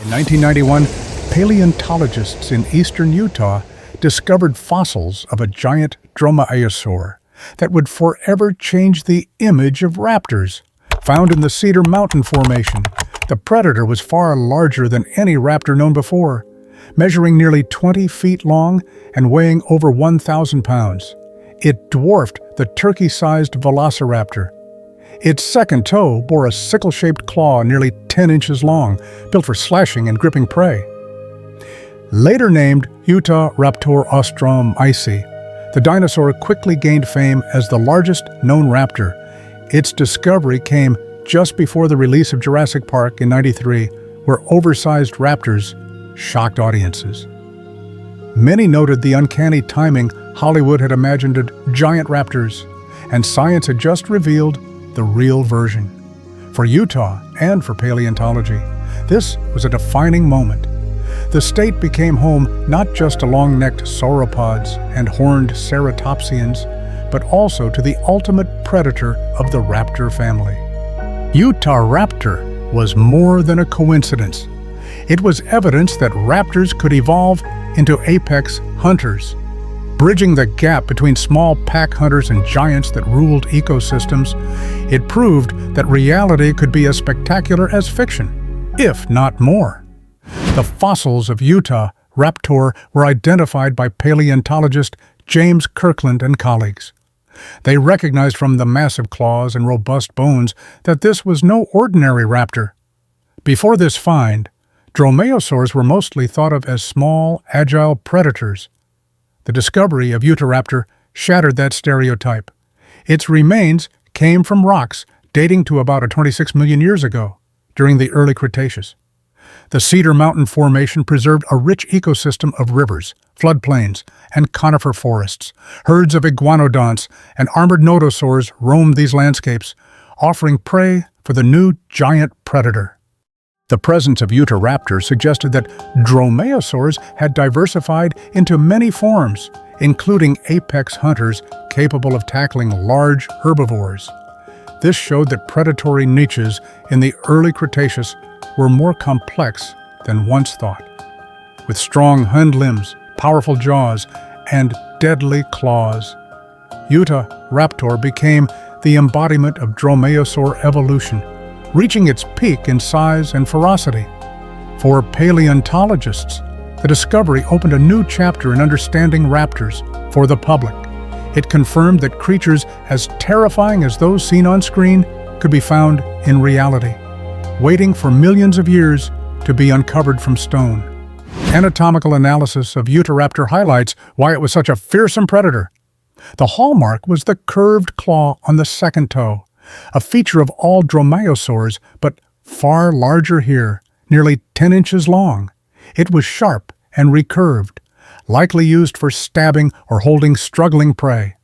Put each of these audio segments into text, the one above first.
In 1991, paleontologists in eastern Utah discovered fossils of a giant dromaeosaur that would forever change the image of raptors. Found in the Cedar Mountain formation, the predator was far larger than any raptor known before, measuring nearly 20 feet long and weighing over 1,000 pounds. It dwarfed the turkey-sized Velociraptor. Its second toe bore a sickle-shaped claw nearly 10 inches long, built for slashing and gripping prey. Later named Utahraptor ostromici, the dinosaur quickly gained fame as the largest known raptor. Its discovery came just before the release of Jurassic Park in '93, where oversized raptors shocked audiences. Many noted the uncanny timing. Hollywood had imagined giant raptors, and science had just revealed the real version. For Utah and for paleontology, this was a defining moment. The state became home not just to long-necked sauropods and horned ceratopsians, but also to the ultimate predator of the raptor family. Utahraptor was more than a coincidence. It was evidence that raptors could evolve into apex hunters. Bridging the gap between small pack hunters and giants that ruled ecosystems, it proved that reality could be as spectacular as fiction, if not more. The fossils of Utahraptor were identified by paleontologist James Kirkland and colleagues. They recognized from the massive claws and robust bones that this was no ordinary raptor. Before this find, dromaeosaurs were mostly thought of as small, agile predators. The discovery of Utahraptor shattered that stereotype. Its remains came from rocks dating to about 26 million years ago, during the early Cretaceous. The Cedar Mountain formation preserved a rich ecosystem of rivers, floodplains, and conifer forests. Herds of iguanodonts and armored nodosaurs roamed these landscapes, offering prey for the new giant predator. The presence of Utahraptor suggested that dromaeosaurs had diversified into many forms, including apex hunters capable of tackling large herbivores. This showed that predatory niches in the early Cretaceous were more complex than once thought. With strong hind limbs, powerful jaws, and deadly claws, Utahraptor became the embodiment of dromaeosaur evolution, reaching its peak in size and ferocity. For paleontologists, the discovery opened a new chapter in understanding raptors for the public. It confirmed that creatures as terrifying as those seen on screen could be found in reality, waiting for millions of years to be uncovered from stone. Anatomical analysis of Utahraptor highlights why it was such a fearsome predator. The hallmark was the curved claw on the second toe, a feature of all dromaeosaurs, but far larger here, nearly 10 inches long. It was sharp and recurved, likely used for stabbing or holding struggling prey.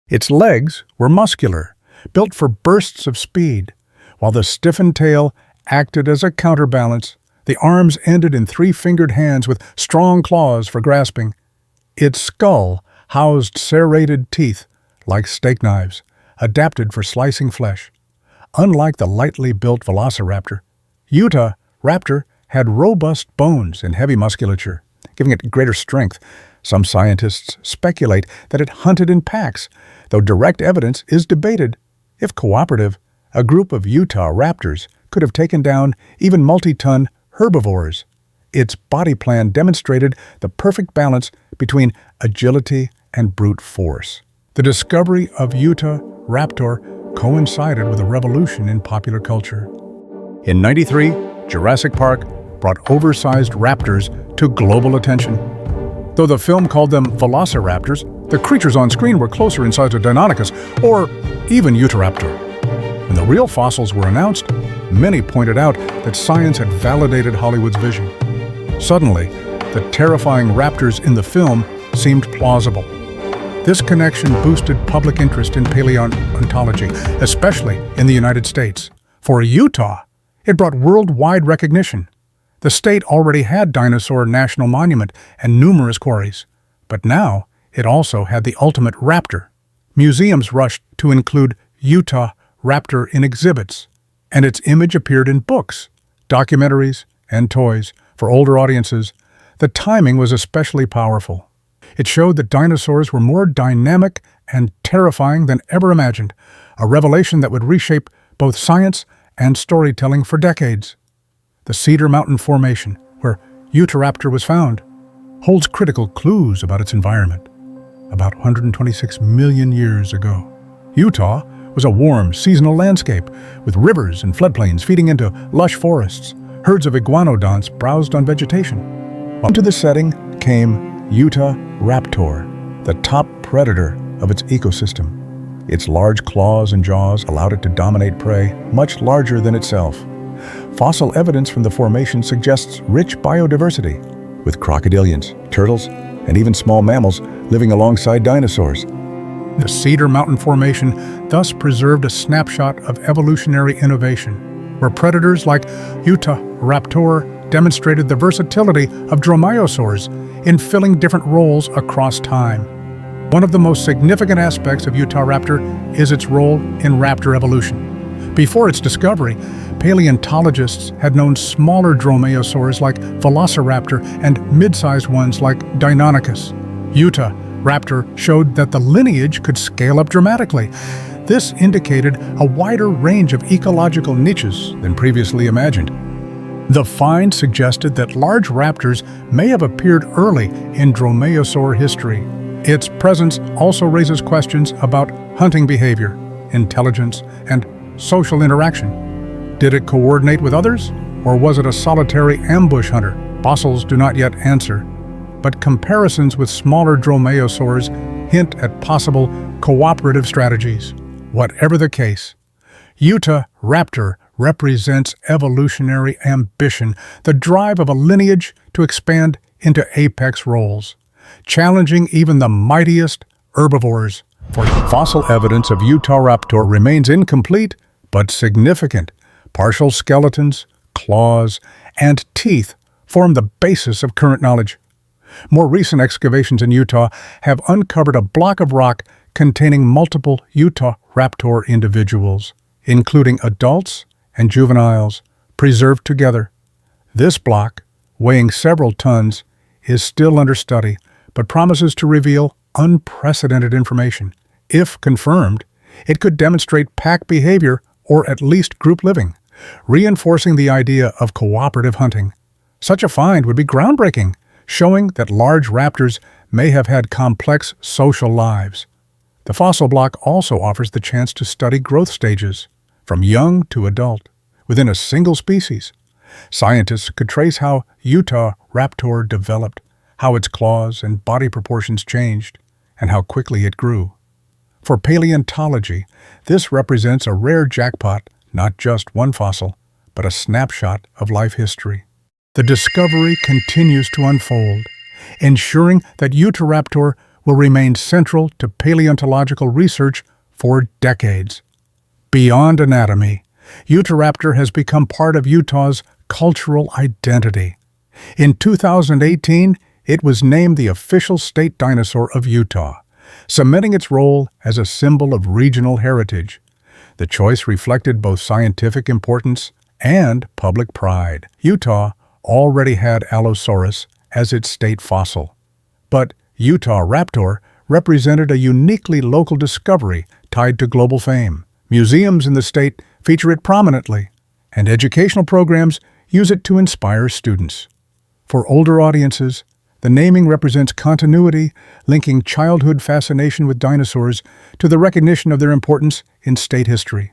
Its legs were muscular, built for bursts of speed, while the stiffened tail acted as a counterbalance. The arms ended in three-fingered hands with strong claws for grasping. Its skull housed serrated teeth, like steak knives, adapted for slicing flesh. Unlike the lightly built Velociraptor, Utahraptor had robust bones and heavy musculature, giving it greater strength. Some scientists speculate that it hunted in packs, though direct evidence is debated. If cooperative, a group of Utahraptors could have taken down even multi-ton herbivores. Its body plan demonstrated the perfect balance between agility and brute force. The discovery of Utahraptor coincided with a revolution in popular culture. In '93, Jurassic Park brought oversized raptors to global attention. Though the film called them Velociraptors, the creatures on screen were closer in size to Deinonychus or even Utahraptor. When the real fossils were announced, many pointed out that science had validated Hollywood's vision. Suddenly, the terrifying raptors in the film seemed plausible. This connection boosted public interest in paleontology, especially in the United States. For Utah, it brought worldwide recognition. The state already had Dinosaur National Monument and numerous quarries, but now it also had the ultimate raptor. Museums rushed to include Utahraptor in exhibits, and its image appeared in books, documentaries, and toys. For older audiences, the timing was especially powerful. It showed that dinosaurs were more dynamic and terrifying than ever imagined, a revelation that would reshape both science and storytelling for decades. The Cedar Mountain Formation, where Utahraptor was found, holds critical clues about its environment. About 126 million years ago, Utah was a warm, seasonal landscape with rivers and floodplains feeding into lush forests. Herds of iguanodonts browsed on vegetation. Into the setting came Utahraptor, the top predator of its ecosystem. Its large claws and jaws allowed it to dominate prey much larger than itself. Fossil evidence from the formation suggests rich biodiversity, with crocodilians, turtles, and even small mammals living alongside dinosaurs. The Cedar Mountain Formation thus preserved a snapshot of evolutionary innovation, where predators like Utahraptor demonstrated the versatility of dromaeosaurs in filling different roles across time. One of the most significant aspects of Utahraptor is its role in raptor evolution. Before its discovery, paleontologists had known smaller dromaeosaurs like Velociraptor and mid-sized ones like Deinonychus. Utahraptor showed that the lineage could scale up dramatically. This indicated a wider range of ecological niches than previously imagined. The find suggested that large raptors may have appeared early in dromaeosaur history. Its presence also raises questions about hunting behavior, intelligence, and social interaction. Did it coordinate with others, or was it a solitary ambush hunter? Fossils do not yet answer, but comparisons with smaller dromaeosaurs hint at possible cooperative strategies. Whatever the case, Utahraptor represents evolutionary ambition, the drive of a lineage to expand into apex roles, challenging even the mightiest herbivores. For fossil evidence of Utahraptor remains incomplete but significant. Partial skeletons, claws, and teeth form the basis of current knowledge. More recent excavations in Utah have uncovered a block of rock containing multiple Utahraptor individuals, including adults and juveniles, preserved together. This block, weighing several tons, is still under study, but promises to reveal unprecedented information. If confirmed, it could demonstrate pack behavior or at least group living, reinforcing the idea of cooperative hunting. Such a find would be groundbreaking, showing that large raptors may have had complex social lives. The fossil block also offers the chance to study growth stages, from young to adult, within a single species. Scientists could trace how Utahraptor developed, how its claws and body proportions changed, and how quickly it grew. For paleontology, this represents a rare jackpot, not just one fossil, but a snapshot of life history. The discovery continues to unfold, ensuring that Utahraptor will remain central to paleontological research for decades. Beyond anatomy, Utahraptor has become part of Utah's cultural identity. In 2018, it was named the official state dinosaur of Utah, cementing its role as a symbol of regional heritage. The choice reflected both scientific importance and public pride. Utah already had Allosaurus as its state fossil, but Utahraptor represented a uniquely local discovery tied to global fame. Museums in the state feature it prominently, and educational programs use it to inspire students. For older audiences, the naming represents continuity, linking childhood fascination with dinosaurs to the recognition of their importance in state history.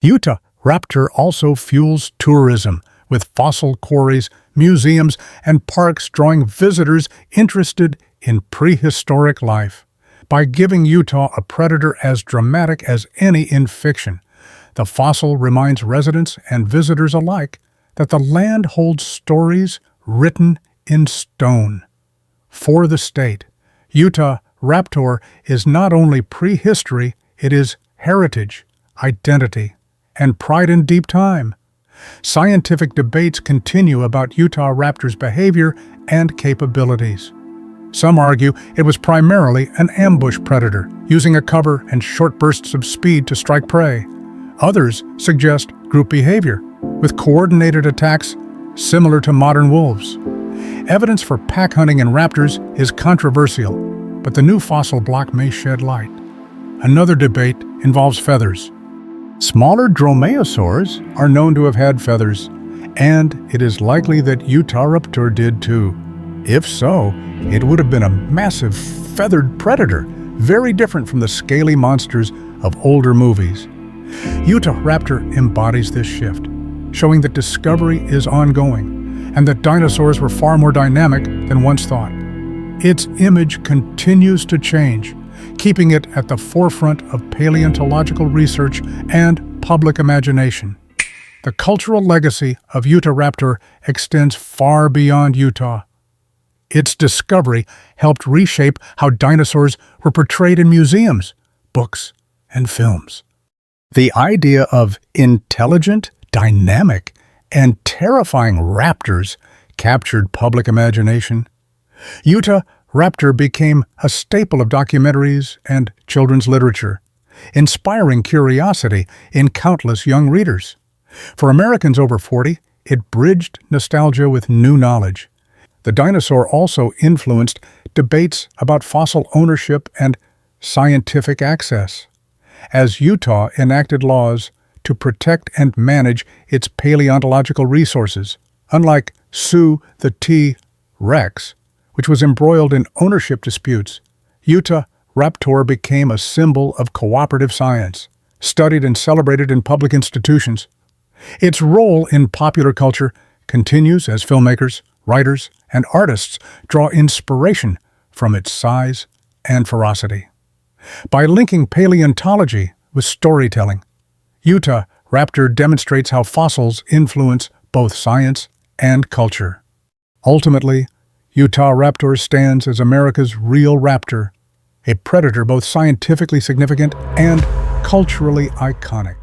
Utahraptor also fuels tourism, with fossil quarries, museums, and parks drawing visitors interested in prehistoric life. By giving Utah a predator as dramatic as any in fiction, the fossil reminds residents and visitors alike that the land holds stories written in stone. For the state, Utahraptor is not only prehistory, it is heritage, identity, and pride in deep time. Scientific debates continue about Utahraptor's behavior and capabilities. Some argue it was primarily an ambush predator, using a cover and short bursts of speed to strike prey. Others suggest group behavior, with coordinated attacks similar to modern wolves. Evidence for pack hunting in raptors is controversial, but the new fossil block may shed light. Another debate involves feathers. Smaller dromaeosaurs are known to have had feathers, and it is likely that Utahraptor did too. If so, it would have been a massive feathered predator, very different from the scaly monsters of older movies. Utahraptor embodies this shift, showing that discovery is ongoing and that dinosaurs were far more dynamic than once thought. Its image continues to change, keeping it at the forefront of paleontological research and public imagination. The cultural legacy of Utahraptor extends far beyond Utah. Its discovery helped reshape how dinosaurs were portrayed in museums, books, and films. The idea of intelligent, dynamic, and terrifying raptors captured public imagination. Utahraptor became a staple of documentaries and children's literature, inspiring curiosity in countless young readers. For Americans over 40, it bridged nostalgia with new knowledge. The dinosaur also influenced debates about fossil ownership and scientific access. As Utah enacted laws to protect and manage its paleontological resources, unlike Sue the T-Rex, which was embroiled in ownership disputes, Utahraptor became a symbol of cooperative science, studied and celebrated in public institutions. Its role in popular culture continues as filmmakers, writers, and artists draw inspiration from its size and ferocity. By linking paleontology with storytelling, Utahraptor demonstrates how fossils influence both science and culture. Ultimately, Utahraptor stands as America's real raptor, a predator both scientifically significant and culturally iconic.